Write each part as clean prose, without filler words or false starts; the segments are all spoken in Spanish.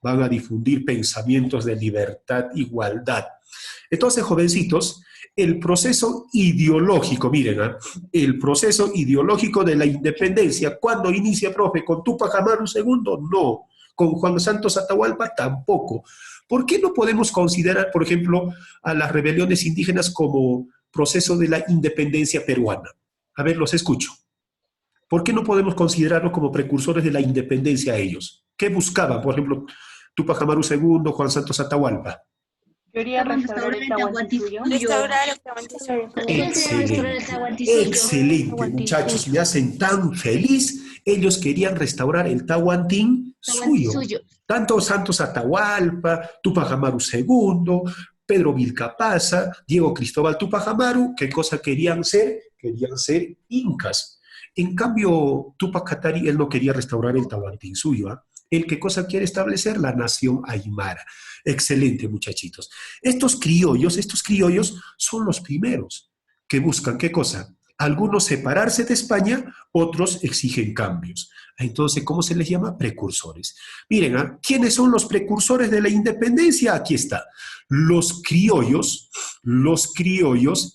van a difundir pensamientos de libertad, igualdad. Entonces, jovencitos, el proceso ideológico, miren, el proceso ideológico de la independencia, ¿cuándo inicia, profe? ¿Con Túpac Amaru II? No. ¿Con Juan Santos Atahualpa? Tampoco. ¿Por qué no podemos considerar, por ejemplo, a las rebeliones indígenas como proceso de la independencia peruana? A ver, los escucho. ¿Por qué no podemos considerarlos como precursores de la independencia a ellos? ¿Qué buscaban, por ejemplo, Túpac Amaru II, Juan Santos Atahualpa? Quería restaurar el Tahuantinsuyo. Restaurar el Tahuantinsuyo. Excelente, excelente, muchachos, me hacen tan feliz. Ellos querían restaurar el Tahuantinsuyo. Tanto Santos Atahualpa, Túpac Amaru II, Pedro Vilcapasa, Diego Cristóbal Túpac Amaru, ¿qué cosa querían ser? Querían ser incas. En cambio, Túpac Katari, él no quería restaurar el Tahuantinsuyo, ¿eh? Él, ¿qué cosa quiere establecer? La nación aymara. Excelente, muchachitos. Estos criollos son los primeros que buscan, ¿qué cosa? Algunos separarse de España, otros exigen cambios. Entonces, ¿cómo se les llama? Precursores. Miren, ¿eh? ¿Quiénes son los precursores de la independencia? Aquí está. Los criollos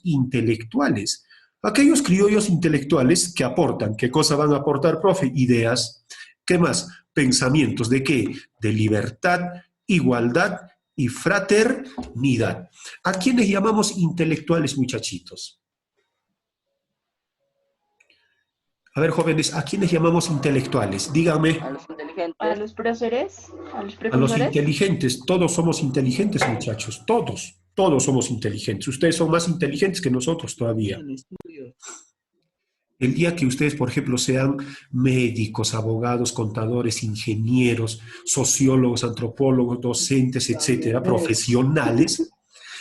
intelectuales. Aquellos criollos intelectuales que aportan, ¿qué cosa van a aportar, profe? Ideas. ¿Qué más? Pensamientos. ¿De qué? De libertad, igualdad y fraternidad. ¿A quiénes llamamos intelectuales, muchachitos? A ver, jóvenes, ¿a quiénes llamamos intelectuales? Díganme. A los inteligentes. A los próceres. A los precursores. A los inteligentes. Todos somos inteligentes, muchachos. Todos somos inteligentes. Ustedes son más inteligentes que nosotros todavía. El día que ustedes, por ejemplo, sean médicos, abogados, contadores, ingenieros, sociólogos, antropólogos, docentes, etcétera, profesionales,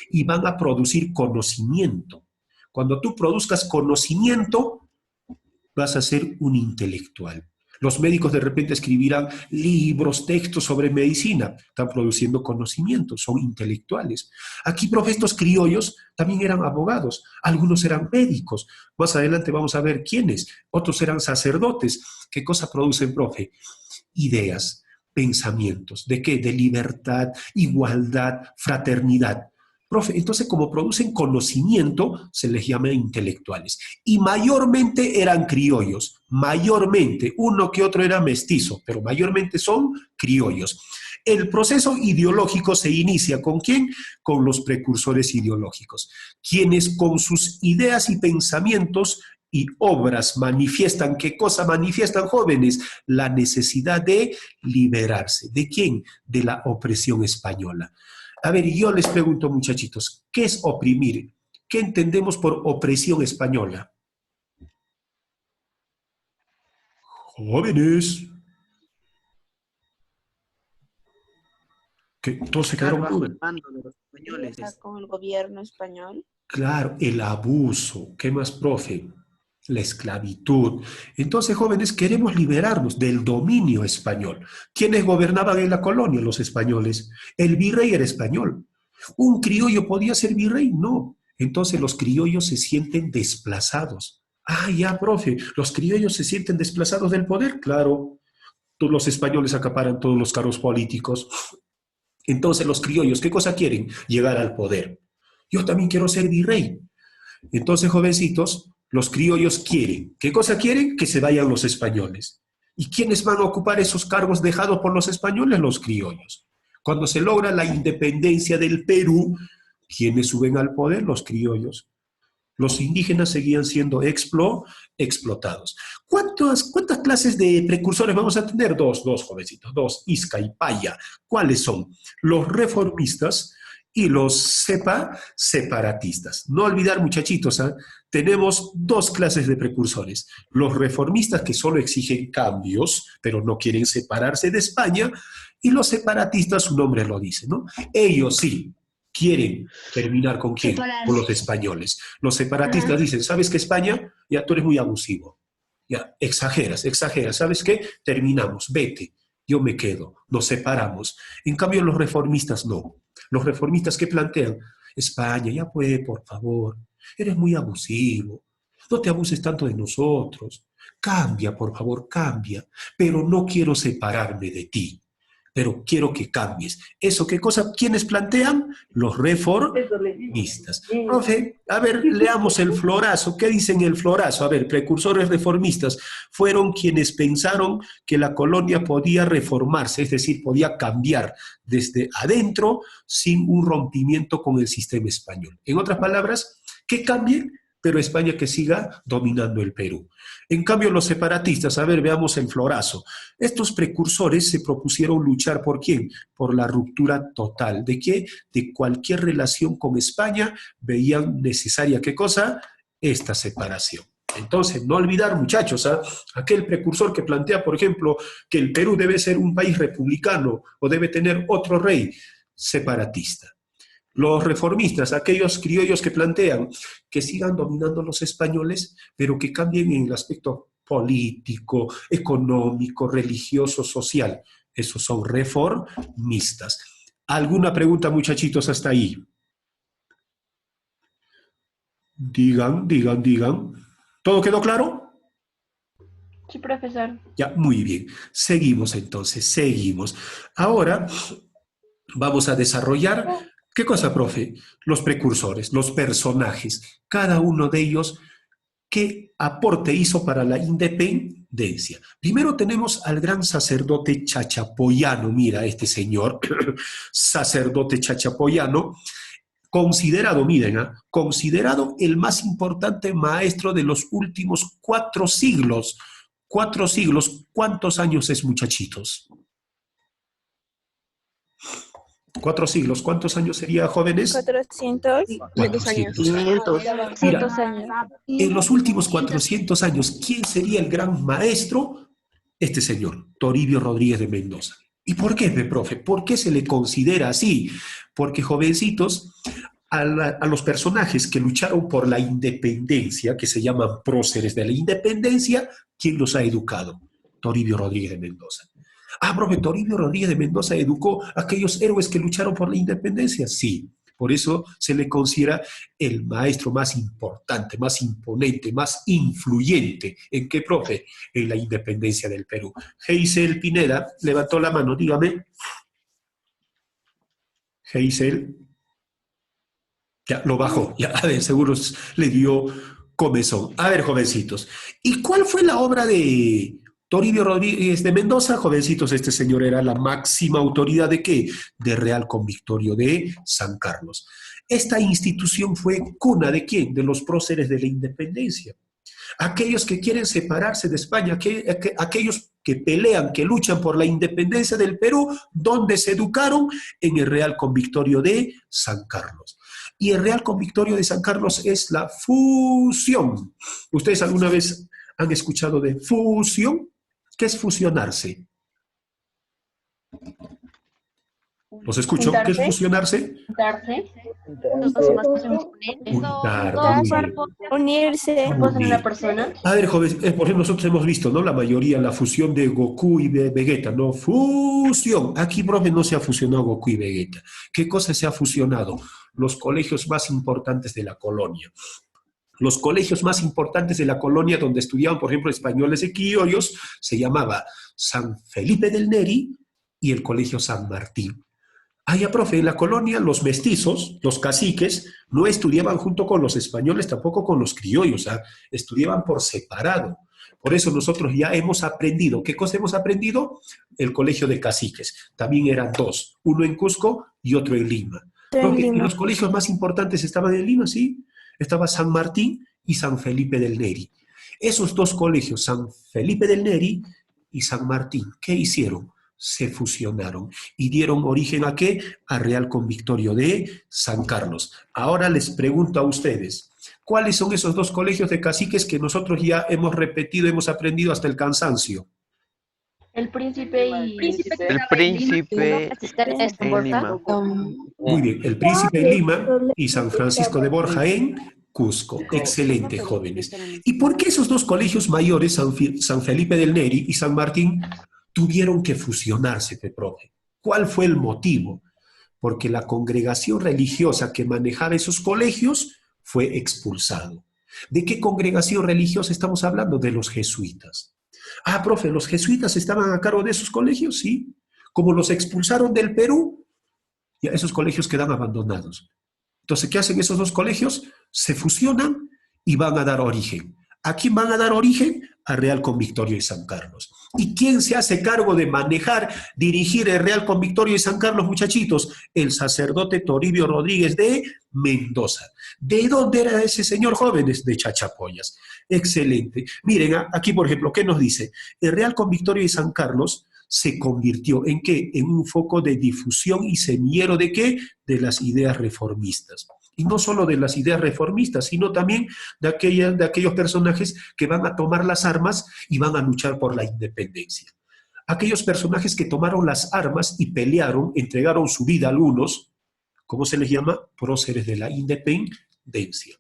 y van a producir conocimiento. Cuando tú produzcas conocimiento, vas a ser un intelectual. Los médicos de repente escribirán libros, textos sobre medicina, están produciendo conocimiento, son intelectuales. Aquí, profe, estos criollos también eran abogados, algunos eran médicos, más adelante vamos a ver quiénes, otros eran sacerdotes. ¿Qué cosa producen, profe? Ideas, pensamientos. ¿De qué? De libertad, igualdad, fraternidad. Profe, entonces como producen conocimiento, se les llama intelectuales. Y mayormente eran criollos, mayormente, uno que otro era mestizo, pero mayormente son criollos. El proceso ideológico se inicia ¿con quién? Con los precursores ideológicos, quienes con sus ideas y pensamientos y obras manifiestan, ¿qué cosa manifiestan, jóvenes? La necesidad de liberarse. ¿De quién? De la opresión española. A ver, yo les pregunto, muchachitos, ¿qué es oprimir? ¿Qué entendemos por opresión española? Jóvenes. ¿Qué? Todos se quedaron bajo el mando de los españoles. Con el gobierno español. Claro, el abuso. ¿Qué más, profe? La esclavitud. Entonces, jóvenes, queremos liberarnos del dominio español. ¿Quiénes gobernaban en la colonia? Los españoles. El virrey era español. ¿Un criollo podía ser virrey? No. Entonces los criollos se sienten desplazados. Ah, ya, profe, ¿los criollos se sienten desplazados del poder? Claro. Todos los españoles acaparan todos los cargos políticos. Entonces los criollos, ¿qué cosa quieren? Llegar al poder. Yo también quiero ser virrey. Entonces, jovencitos, los criollos quieren. ¿Qué cosa quieren? Que se vayan los españoles. ¿Y quiénes van a ocupar esos cargos dejados por los españoles? Los criollos. Cuando se logra la independencia del Perú, ¿quiénes suben al poder? Los criollos. Los indígenas seguían siendo explotados. ¿Cuántas clases de precursores vamos a tener? Dos, jovencitos, dos, Isca y Paya. ¿Cuáles son? Los reformistas y los separatistas. No olvidar, muchachitos, ¿eh? Tenemos dos clases de precursores. Los reformistas, que solo exigen cambios, pero no quieren separarse de España, y los separatistas, su nombre lo dice, ¿no? Ellos sí quieren terminar ¿con quién? Con los españoles. Los separatistas dicen, ¿sabes qué, España? Ya tú eres muy abusivo. Ya, exageras. ¿Sabes qué? Terminamos, vete. Yo me quedo, nos separamos. En cambio, los reformistas no. Los reformistas, ¿qué plantean? España, ya puede, por favor. Eres muy abusivo. No te abuses tanto de nosotros. Cambia, por favor, cambia. Pero no quiero separarme de ti. pero quiero que cambies. ¿Eso qué cosa? ¿Quiénes plantean? Los reformistas. Profe, a ver, leamos el florazo. ¿Qué dicen el florazo? A ver, precursores reformistas fueron quienes pensaron que la colonia podía reformarse, es decir, podía cambiar desde adentro sin un rompimiento con el sistema español. En otras palabras, que cambie, pero España que siga dominando el Perú. En cambio, los separatistas, a ver, veamos el florazo. Estos precursores se propusieron luchar ¿por quién? Por la ruptura total. ¿De qué? De cualquier relación con España, veían necesaria, ¿qué cosa? Esta separación. Entonces, no olvidar, muchachos, ¿eh? Aquel precursor que plantea, por ejemplo, que el Perú debe ser un país republicano o debe tener otro rey, separatista. Los reformistas, aquellos criollos que plantean que sigan dominando los españoles, pero que cambien en el aspecto político, económico, religioso, social. Esos son reformistas. ¿Alguna pregunta, muchachitos, hasta ahí? Digan. ¿Todo quedó claro? Sí, profesor. Ya, muy bien. Seguimos entonces, seguimos. Ahora vamos a desarrollar... ¿Qué cosa, profe? Los precursores, los personajes, cada uno de ellos, ¿qué aporte hizo para la independencia? Primero tenemos al gran sacerdote chachapoyano, mira este señor, sacerdote chachapoyano, considerado, miren, considerado el más importante maestro de los últimos 4 siglos. 4 siglos, ¿cuántos años es, muchachitos? 4 siglos, ¿cuántos años sería, jóvenes? 400. 400 años. Mira, en los últimos 400 años, ¿quién sería el gran maestro? Este señor, Toribio Rodríguez de Mendoza. ¿Y por qué, profe? ¿Por qué se le considera así? Porque, jovencitos, a los personajes que lucharon por la independencia, que se llaman próceres de la independencia, ¿quién los ha educado? Toribio Rodríguez de Mendoza. Profe, Toribio Rodríguez de Mendoza educó a aquellos héroes que lucharon por la independencia. Sí, por eso se le considera el maestro más importante, más imponente, más influyente. ¿En qué, profe? En la independencia del Perú. Geisel Pineda levantó la mano, dígame. Geisel. Ya, lo bajó. Ya, a ver, seguro le dio comezón. A ver, jovencitos. ¿Y cuál fue la obra de Toribio Rodríguez de Mendoza? Jovencitos, este señor era la máxima autoridad ¿de qué? De Real Convictorio de San Carlos. Esta institución fue cuna ¿de quién? De los próceres de la independencia. Aquellos que quieren separarse de España, aquellos que pelean, que luchan por la independencia del Perú, ¿dónde se educaron? En el Real Convictorio de San Carlos. Y el Real Convictorio de San Carlos es la fusión. ¿Ustedes alguna vez han escuchado de fusión? ¿Qué es fusionarse? ¿Los escucho? ¿Qué es fusionarse? Unirse. En una persona. A ver, jóvenes, por ejemplo, nosotros hemos visto, ¿no? La mayoría, la fusión de Goku y de Vegeta, ¿no? Fusión. Aquí, profe, no se ha fusionado Goku y Vegeta. ¿Qué cosa se ha fusionado? Los colegios más importantes de la colonia. Los colegios más importantes de la colonia donde estudiaban, por ejemplo, españoles y criollos, se llamaba San Felipe del Neri y el Colegio San Martín. Ya, profe, en la colonia los mestizos, los caciques, no estudiaban junto con los españoles, tampoco con los criollos, estudiaban por separado. Por eso nosotros ya hemos aprendido. ¿Qué cosa hemos aprendido? El colegio de caciques. También eran 2, uno en Cusco y otro en Lima. Porque los colegios más importantes estaban en Lima, ¿sí? Estaba San Martín y San Felipe del Neri. Esos 2 colegios, San Felipe del Neri y San Martín, ¿qué hicieron? Se fusionaron y dieron origen ¿a qué? A Real Convictorio de San Carlos. Ahora les pregunto a ustedes, ¿cuáles son esos 2 colegios de caciques que nosotros ya hemos repetido, hemos aprendido hasta el cansancio? El Príncipe y... El Príncipe en Lima. Muy bien, el Príncipe en Lima y San Francisco de Borja en Cusco. Excelente, jóvenes. ¿Y por qué esos 2 colegios mayores, San Felipe del Neri y San Martín, tuvieron que fusionarse, profe? ¿Cuál fue el motivo? Porque la congregación religiosa que manejaba esos colegios fue expulsado. ¿De qué congregación religiosa estamos hablando? De los jesuitas. Profe, ¿los jesuitas estaban a cargo de esos colegios? Sí. Como los expulsaron del Perú, ya esos colegios quedan abandonados. Entonces, ¿qué hacen esos dos colegios? Se fusionan y van a dar origen. ¿A quién van a dar origen? A Real Convictorio de San Carlos. ¿Y quién se hace cargo de manejar, dirigir el Real Convictorio de San Carlos, muchachitos? El sacerdote Toribio Rodríguez de Mendoza. ¿De dónde era ese señor, jóvenes? De Chachapoyas. Excelente. Miren, aquí, por ejemplo, ¿qué nos dice? El Real Convictorio de San Carlos se convirtió ¿en qué? En un foco de difusión y semillero ¿de qué? De las ideas reformistas. Y no solo de las ideas reformistas, sino también de aquellos personajes que van a tomar las armas y van a luchar por la independencia. Aquellos personajes que tomaron las armas y pelearon, entregaron su vida a algunos, ¿cómo se les llama? Próceres de la independencia.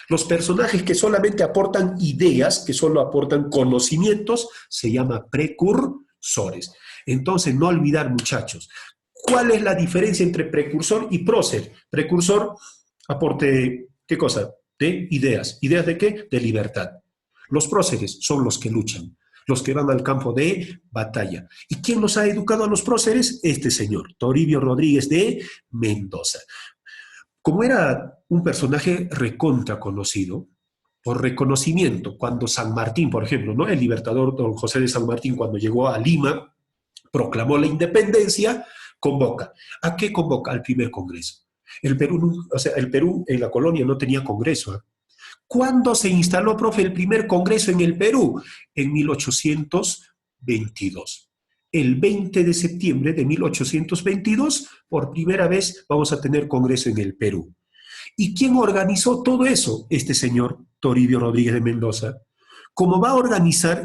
Los personajes que solamente aportan ideas, que solo aportan conocimientos, se llama precursores. Entonces, no olvidar, muchachos, ¿cuál es la diferencia entre precursor y prócer? Precursor, aporte, ¿qué cosa? De ideas. ¿Ideas de qué? De libertad. Los próceres son los que luchan, los que van al campo de batalla. ¿Y quién los ha educado a los próceres? Este señor, Toribio Rodríguez de Mendoza. Como era un personaje recontra conocido, por reconocimiento, cuando San Martín, por ejemplo, ¿no? El libertador don José de San Martín, cuando llegó a Lima, proclamó la independencia, convoca. ¿A qué convoca? Al primer congreso. El Perú en la colonia no tenía congreso. ¿Eh? ¿Cuándo se instaló, profe, el primer congreso en el Perú? En 1822. El 20 de septiembre de 1822, por primera vez vamos a tener congreso en el Perú. ¿Y quién organizó todo eso? Este señor Toribio Rodríguez de Mendoza. Como va a organizar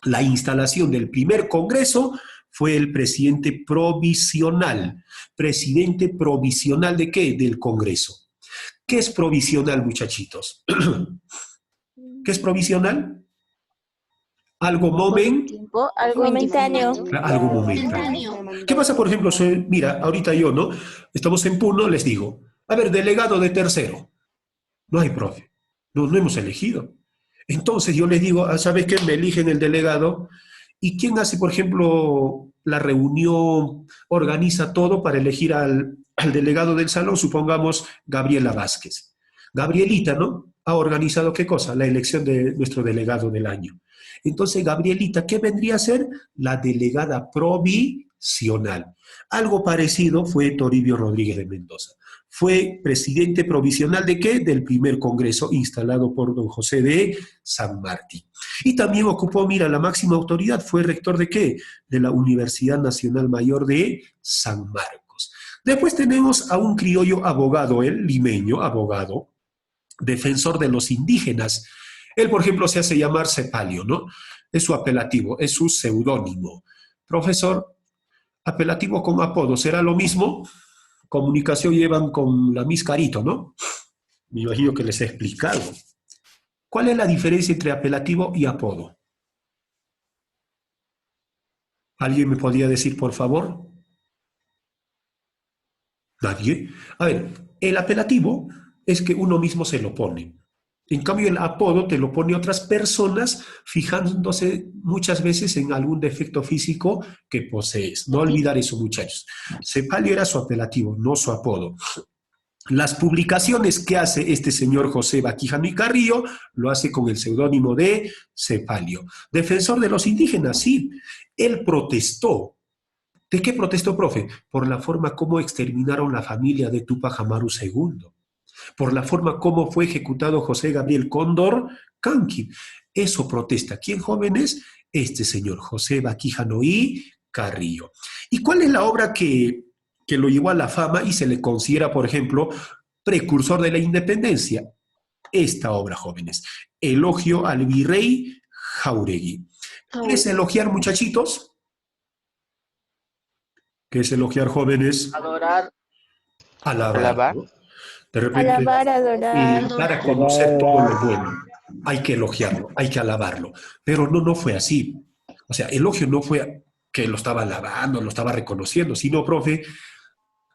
la instalación del primer congreso, fue el presidente provisional. ¿Presidente provisional de qué? Del Congreso. ¿Qué es provisional, muchachitos? ¿Qué es provisional? Algo Momentáneo. Algo momentáneo. ¿Qué pasa, por ejemplo? Mira, ahorita yo, ¿no? Estamos en Puno, les digo, a ver, delegado de tercero. No hay, profe. No hemos elegido. Entonces yo les digo, ¿sabes qué? Me eligen el delegado. ¿Y quién hace, por ejemplo, la reunión, organiza todo para elegir al delegado del salón? Supongamos Gabriela Vázquez. Gabrielita, ¿no? Ha organizado ¿qué cosa? La elección de nuestro delegado del año. Entonces, Gabrielita, ¿qué vendría a ser? La delegada provisional. Algo parecido fue Toribio Rodríguez de Mendoza. Fue presidente provisional ¿de qué? Del primer congreso instalado por don José de San Martín. Y también ocupó, mira, la máxima autoridad, fue rector ¿de qué? De la Universidad Nacional Mayor de San Marcos. Después tenemos a un criollo abogado, el limeño, abogado, defensor de los indígenas. Él, por ejemplo, se hace llamar Cepalio, ¿no? Es su apelativo, es su seudónimo. Profesor, apelativo con apodo, ¿será lo mismo? Comunicación llevan con la Miss Carito, ¿no? Me imagino que les he explicado. ¿Cuál es la diferencia entre apelativo y apodo? ¿Alguien me podría decir, por favor? ¿Nadie? A ver, el apelativo es que uno mismo se lo pone. En cambio, el apodo te lo pone otras personas fijándose muchas veces en algún defecto físico que posees. No olvidar eso, muchachos. Cepalio era su apelativo, no su apodo. Las publicaciones que hace este señor José Baquijano y Carrillo lo hace con el seudónimo de Cepalio. Defensor de los indígenas, sí. Él protestó. ¿De qué protestó, profe? Por la forma como exterminaron la familia de Túpac Amaru II. Por la forma como fue ejecutado José Gabriel Cóndor Canqui. Eso protesta. ¿Quién, jóvenes? Este señor, José Baquijano y Carrillo. ¿Y cuál es la obra que lo llevó a la fama y se le considera, por ejemplo, precursor de la independencia? Esta obra, jóvenes. Elogio al virrey Jáuregui. ¿Qué es elogiar, muchachitos? ¿Qué es elogiar, jóvenes? Adorar. Alabar. ¿No? De repente, Alabar, adorar. para conocer todo lo bueno, hay que elogiarlo, hay que alabarlo. Pero no fue así. O sea, elogio no fue que lo estaba alabando, lo estaba reconociendo, sino, profe,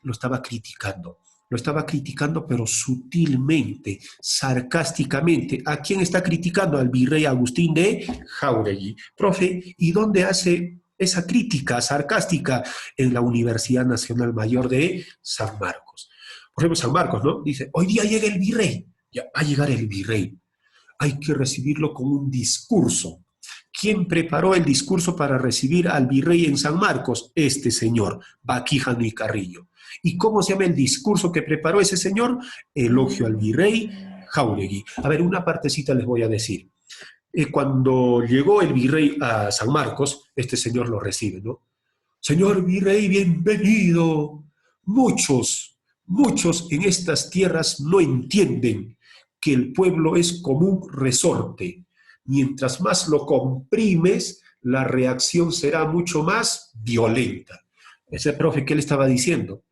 lo estaba criticando. Lo estaba criticando, pero sutilmente, sarcásticamente. ¿A quién está criticando? Al virrey Agustín de Jáuregui. Profe, ¿y dónde hace esa crítica sarcástica en la Universidad Nacional Mayor de San Marcos. Por ejemplo, San Marcos, ¿no? Dice, hoy día llega el virrey. Ya va a llegar el virrey. Hay que recibirlo con un discurso. ¿Quién preparó el discurso para recibir al virrey en San Marcos? Este señor, Baquijano y Carrillo. ¿Y cómo se llama el discurso que preparó ese señor? Elogio al virrey Jáuregui. A ver, una partecita les voy a decir. Cuando llegó el virrey a San Marcos, este señor lo recibe, ¿no? Señor virrey, bienvenido. Muchos en estas tierras no entienden que el pueblo es como un resorte. Mientras más lo comprimes, la reacción será mucho más violenta. Ese profe, ¿qué le estaba diciendo?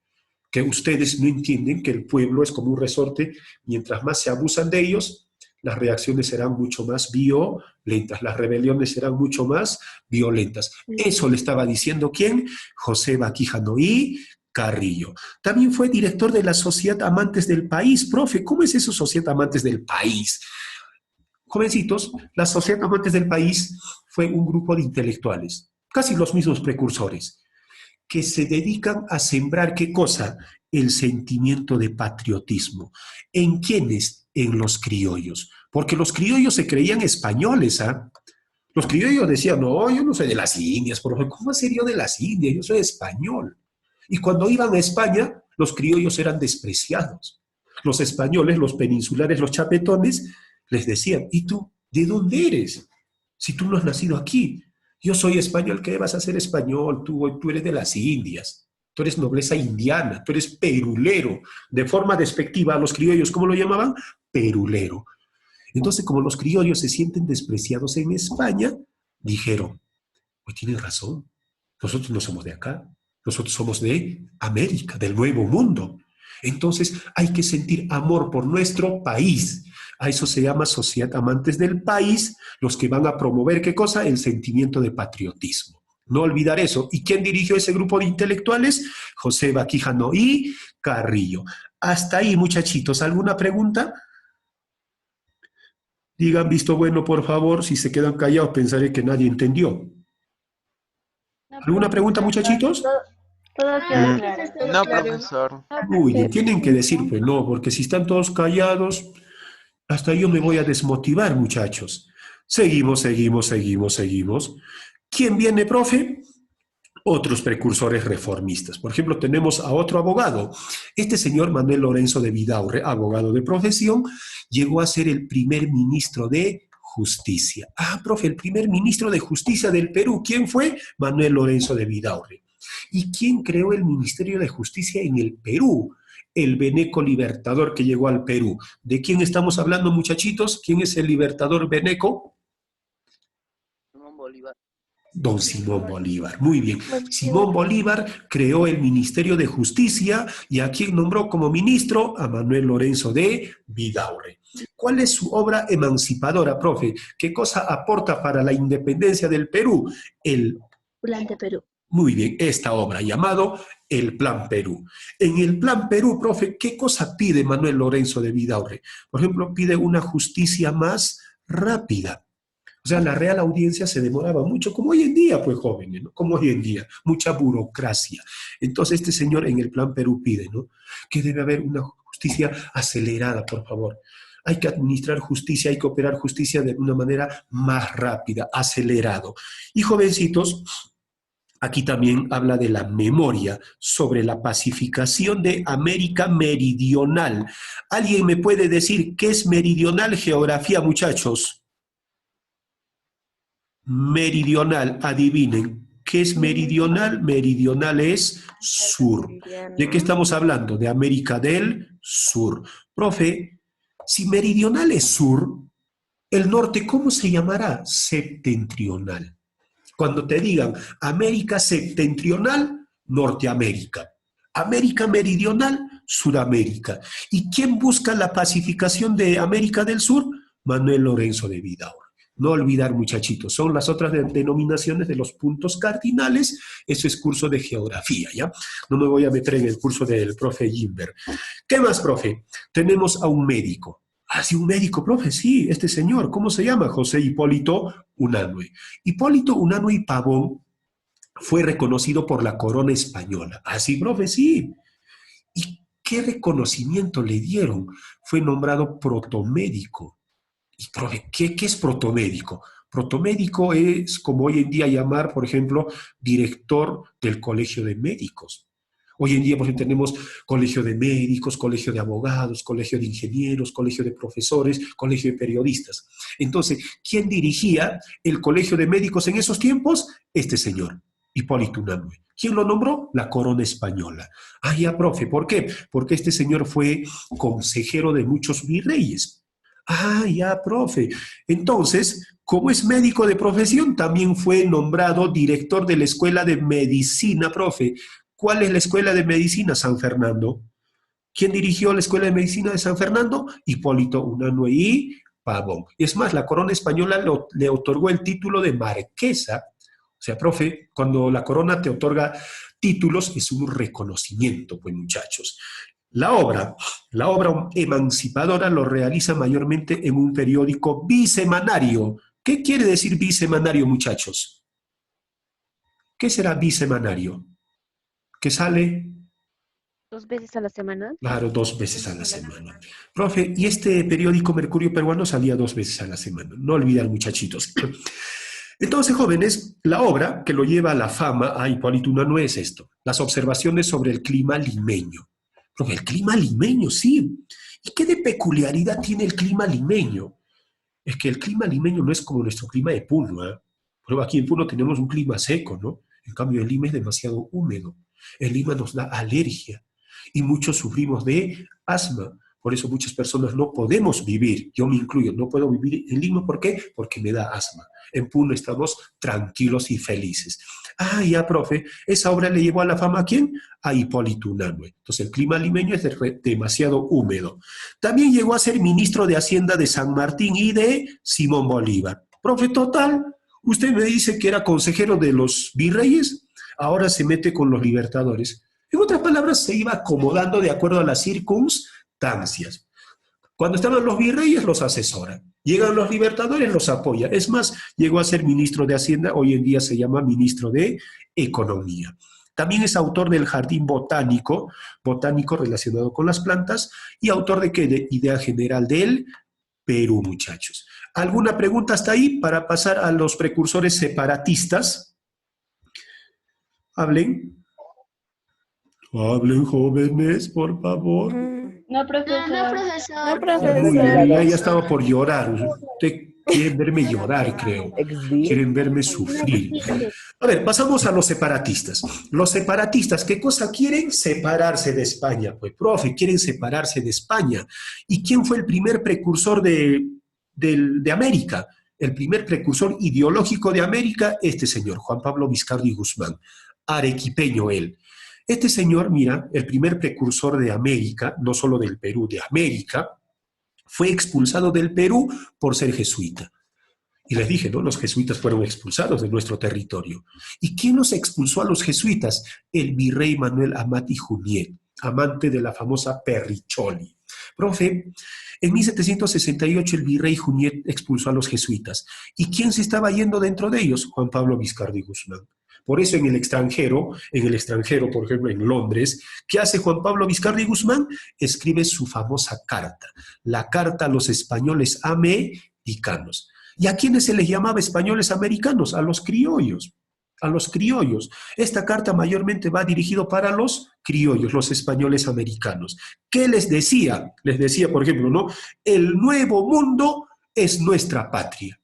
Que ustedes no entienden que el pueblo es como un resorte. Mientras más se abusan de ellos, las reacciones serán mucho más violentas, las rebeliones serán mucho más violentas. Eso le estaba diciendo ¿quién? José Baquijano y Carrillo. También fue director de la Sociedad Amantes del País. Profe, ¿cómo es eso, Sociedad Amantes del País? Jovencitos, la Sociedad Amantes del País fue un grupo de intelectuales, casi los mismos precursores, que se dedican a sembrar, ¿qué cosa? El sentimiento de patriotismo. ¿En quiénes? En los criollos. Porque los criollos se creían españoles, ¿ah? Los criollos decían, no, yo no soy de las Indias, profe, ¿cómo va a ser yo de las Indias? Yo soy español. Y cuando iban a España, los criollos eran despreciados. Los españoles, los peninsulares, los chapetones, les decían, ¿y tú de dónde eres? Si tú no has nacido aquí. Yo soy español, ¿qué vas a ser español? Tú eres de las Indias. Tú eres nobleza indiana, tú eres perulero. De forma despectiva a los criollos, ¿cómo lo llamaban? Perulero. Entonces, como los criollos se sienten despreciados en España, dijeron, pues tienen razón, nosotros no somos de acá, nosotros somos de América, del Nuevo Mundo. Entonces, hay que sentir amor por nuestro país. A eso se llama Sociedad Amantes del País, los que van a promover, ¿qué cosa? El sentimiento de patriotismo. No olvidar eso. ¿Y quién dirigió ese grupo de intelectuales? José Baquijano y Carrillo. Hasta ahí, muchachitos. ¿Alguna pregunta? Digan visto bueno, por favor. Si se quedan callados, pensaré que nadie entendió. ¿Alguna pregunta, muchachitos? Todo quedó claro. No, profesor. Muy bien, tienen que decir, pues no, porque si están todos callados, hasta yo me voy a desmotivar, muchachos. Seguimos. ¿Quién viene, profe? Otros precursores reformistas. Por ejemplo, tenemos a otro abogado. Este señor Manuel Lorenzo de Vidaurre, abogado de profesión, llegó a ser el primer ministro de Justicia. Ah, profe, el primer ministro de Justicia del Perú. ¿Quién fue? Manuel Lorenzo de Vidaurre. ¿Y quién creó el Ministerio de Justicia en el Perú? El Beneco Libertador que llegó al Perú. ¿De quién estamos hablando, muchachitos? ¿Quién es el libertador Beneco? Simón Bolívar. Don Simón Bolívar. Muy bien. Simón Bolívar creó el Ministerio de Justicia y a quien nombró como ministro a Manuel Lorenzo de Vidaurre. ¿Cuál es su obra emancipadora, profe? ¿Qué cosa aporta para la independencia del Perú? El Plan de Perú. Muy bien, esta obra llamado el Plan Perú. En el Plan Perú, profe, ¿qué cosa pide Manuel Lorenzo de Vidaurre? Por ejemplo, pide una justicia más rápida. O sea, la Real Audiencia se demoraba mucho, como hoy en día, pues jóvenes, ¿no? Como hoy en día, mucha burocracia. Entonces este señor en el Plan Perú pide, ¿no? Que debe haber una justicia acelerada, por favor. Hay que administrar justicia, hay que operar justicia de una manera más rápida, acelerado. Y jovencitos, aquí también habla de la memoria sobre la pacificación de América Meridional. ¿Alguien me puede decir qué es meridional? Geografía, muchachos. Meridional, adivinen. ¿Qué es meridional? Meridional es sur. ¿De qué estamos hablando? De América del Sur. Profe, si meridional es sur, el norte, ¿cómo se llamará? Septentrional. Cuando te digan América septentrional, Norteamérica. América meridional, Sudamérica. ¿Y quién busca la pacificación de América del Sur? Manuel Lorenzo de Vidaurre. No olvidar, muchachitos, son las otras denominaciones de los puntos cardinales. Eso es curso de geografía, ¿ya? No me voy a meter en el curso del profe Gimber. ¿Qué más, profe? Tenemos a un médico. Ah, sí, un médico, profe, sí, este señor, ¿cómo se llama? José Hipólito Unanue. Hipólito Unanue Pavón fue reconocido por la corona española. Así, profe, sí. ¿Y qué reconocimiento le dieron? Fue nombrado protomédico. Y, profe, ¿qué es protomédico? Protomédico es como hoy en día llamar, por ejemplo, director del colegio de médicos. Hoy en día, por ejemplo, tenemos colegio de médicos, colegio de abogados, colegio de ingenieros, colegio de profesores, colegio de periodistas. Entonces, ¿quién dirigía el colegio de médicos en esos tiempos? Este señor, Hipólito Unanue. ¿Quién lo nombró? La corona española. Ah, ya, profe, ¿por qué? Porque este señor fue consejero de muchos virreyes. Ah, ya, profe. Entonces, como es médico de profesión, también fue nombrado director de la Escuela de Medicina, profe. ¿Cuál es la Escuela de Medicina? San Fernando. ¿Quién dirigió la Escuela de Medicina de San Fernando? Hipólito Unanue y Pavón. Es más, la corona española le otorgó el título de marquesa. O sea, profe, cuando la corona te otorga títulos es un reconocimiento, pues muchachos. La obra emancipadora lo realiza mayormente en un periódico bisemanario. ¿Qué quiere decir bisemanario, muchachos? ¿Qué será bisemanario? ¿Que sale? 2 veces a la semana. Claro, 2 veces a la semana. Profe, y este periódico Mercurio Peruano salía 2 veces a la semana. No olvidar, muchachitos. Entonces, jóvenes, la obra que lo lleva a la fama a Hipólito Unanue es esto: las observaciones sobre el clima limeño. Profe, el clima limeño, sí. ¿Y qué de peculiaridad tiene el clima limeño? Es que el clima limeño no es como nuestro clima de Puno, ¿eh? Pero aquí en Puno tenemos un clima seco, ¿no? En cambio, el Lima es demasiado húmedo. El Lima nos da alergia y muchos sufrimos de asma. Por eso muchas personas no podemos vivir, yo me incluyo, no puedo vivir en Lima. ¿Por qué? Porque me da asma. En Puno estamos tranquilos y felices. Ah, ya, profe, esa obra le llevó a la fama ¿a quién? A Hipólito Unanue. Entonces el clima limeño es demasiado húmedo. También llegó a ser ministro de Hacienda de San Martín y de Simón Bolívar. Profe, total, usted me dice que era consejero de los virreyes, ahora se mete con los libertadores. En otras palabras, se iba acomodando de acuerdo a las circunstancias. Cuando estaban los virreyes, los asesora. Llegan los libertadores, los apoya. Es más, llegó a ser ministro de Hacienda, hoy en día se llama ministro de Economía. También es autor del Jardín Botánico, botánico relacionado con las plantas, y autor de ¿qué? De Idea General del Perú, muchachos. ¿Alguna pregunta hasta ahí para pasar a los precursores separatistas? Hablen. Hablen, jóvenes, por favor. No, profesor. No, Uy, profesor. ya estaba por llorar. Ustedes quieren verme llorar, creo. Quieren verme sufrir. A ver, pasamos a los separatistas. Los separatistas, ¿qué cosa quieren? Separarse de España. Pues, profe, quieren separarse de España. ¿Y quién fue el primer precursor de América? El primer precursor ideológico de América, este señor, Juan Pablo Vizcardi Guzmán, arequipeño él. Este señor, mira, el primer precursor de América, no solo del Perú, de América, fue expulsado del Perú por ser jesuita. Y les dije, ¿no? Los jesuitas fueron expulsados de nuestro territorio. ¿Y quién los expulsó a los jesuitas? El virrey Manuel Amat y Juniet, amante de la famosa Perricholi. Profe, en 1768 el virrey Juniet expulsó a los jesuitas. ¿Y quién se estaba yendo dentro de ellos? Juan Pablo Vizcardi Guzmán. Por eso en el extranjero, por ejemplo en Londres, ¿qué hace Juan Pablo Vizcardi Guzmán? Escribe su famosa carta, la carta a los españoles americanos. ¿Y a quiénes se les llamaba españoles americanos? A los criollos. A los criollos. Esta carta mayormente va dirigido para los criollos, los españoles americanos. ¿Qué les decía? Les decía, por ejemplo, ¿no? El nuevo mundo es nuestra patria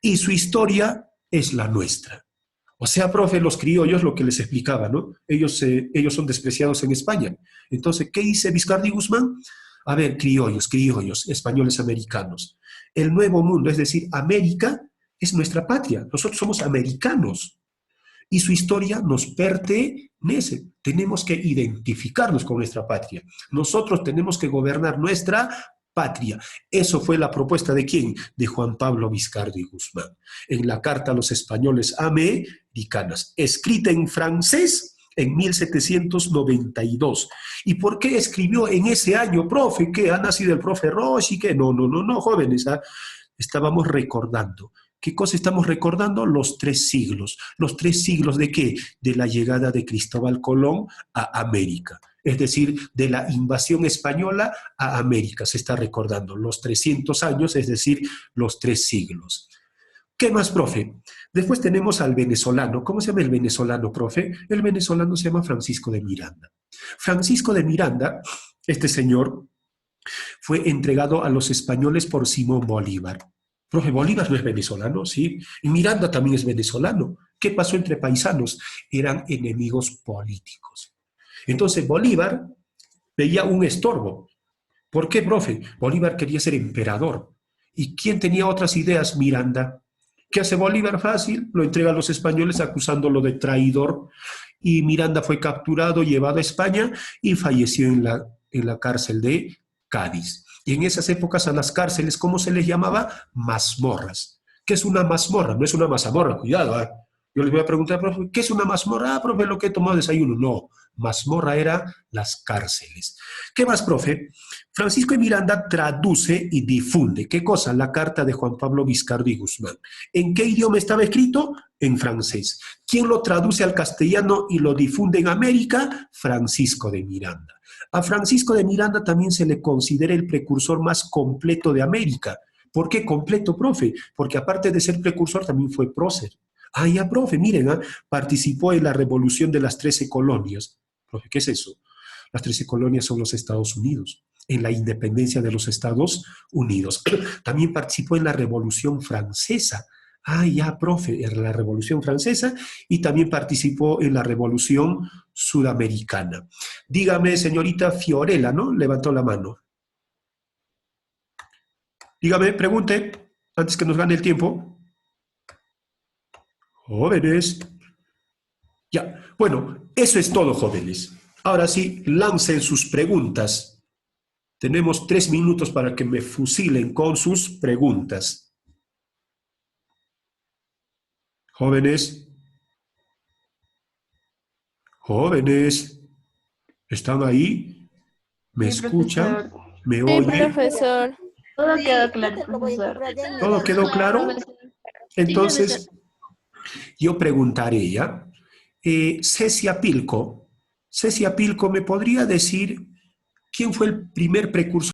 y su historia es la nuestra. O sea, profe, los criollos, lo que les explicaba, ¿no? Ellos son despreciados en España. Entonces, ¿qué dice Vizcardi Guzmán? A ver, criollos, españoles americanos. El nuevo mundo, es decir, América, es nuestra patria. Nosotros somos americanos. Y su historia nos pertenece. Tenemos que identificarnos con nuestra patria. Nosotros tenemos que gobernar nuestra patria. Eso fue la propuesta ¿de quién? De Juan Pablo Vizcardi Guzmán. En la carta a los españoles americanos, escrita en francés en 1792. ¿Y por qué escribió en ese año, profe? ¿Qué? ¿Ha nacido el profe Roche? ¿Y qué? No, jóvenes. Estábamos recordando ¿Qué cosa estamos recordando? Los 3 siglos. ¿Los 3 siglos de qué? De la llegada de Cristóbal Colón a América. Es decir, de la invasión española a América. Se está recordando los 300 años, es decir, los 3 siglos. ¿Qué más, profe? Después tenemos al venezolano. ¿Cómo se llama el venezolano, profe? El venezolano se llama Francisco de Miranda. Francisco de Miranda, este señor, fue entregado a los españoles por Simón Bolívar. Profe, Bolívar no es venezolano, ¿sí? Y Miranda también es venezolano. ¿Qué pasó entre paisanos? Eran enemigos políticos. Entonces Bolívar veía un estorbo. ¿Por qué, profe? Bolívar quería ser emperador. ¿Y quién tenía otras ideas? Miranda. ¿Qué hace Bolívar? Fácil, lo entrega a los españoles acusándolo de traidor. Y Miranda fue capturado, llevado a España y falleció en la cárcel de Cádiz. Y en esas épocas a las cárceles, ¿cómo se les llamaba? Mazmorras. ¿Qué es una mazmorra? No es una mazamorra, cuidado. Yo les voy a preguntar, profe, ¿qué es una mazmorra? Profe, lo que he tomado desayuno. No, mazmorra era las cárceles. ¿Qué más, profe? Francisco de Miranda traduce y difunde. ¿Qué cosa? La carta de Juan Pablo Vizcardo Guzmán. ¿En qué idioma estaba escrito? En francés. ¿Quién lo traduce al castellano y lo difunde en América? Francisco de Miranda. A Francisco de Miranda también se le considera el precursor más completo de América. ¿Por qué completo, profe? Porque aparte de ser precursor también fue prócer. Ah, ya, profe, miren, participó en la revolución de las 13 colonias. Profe, ¿qué es eso? Las 13 colonias son los Estados Unidos, en la independencia de los Estados Unidos. También participó en la Revolución Francesa. Ah, ya, profe, en la Revolución Francesa, y también participó en la Revolución Sudamericana. Dígame, señorita Fiorella, ¿no? Levantó la mano. Dígame, pregunte, antes que nos gane el tiempo. Jóvenes. Ya, bueno, eso es todo, jóvenes. Ahora sí, lancen sus preguntas. Tenemos 3 minutos para que me fusilen con sus preguntas. Jóvenes. Jóvenes. ¿Están ahí? ¿Me Sí, escuchan? profesor. ¿Me Sí, oyen? profesor. Todo quedó claro, profesor. ¿Todo quedó claro? Entonces, yo preguntaré ya. Cecia Pilco, ¿me podría decir quién fue el primer precursor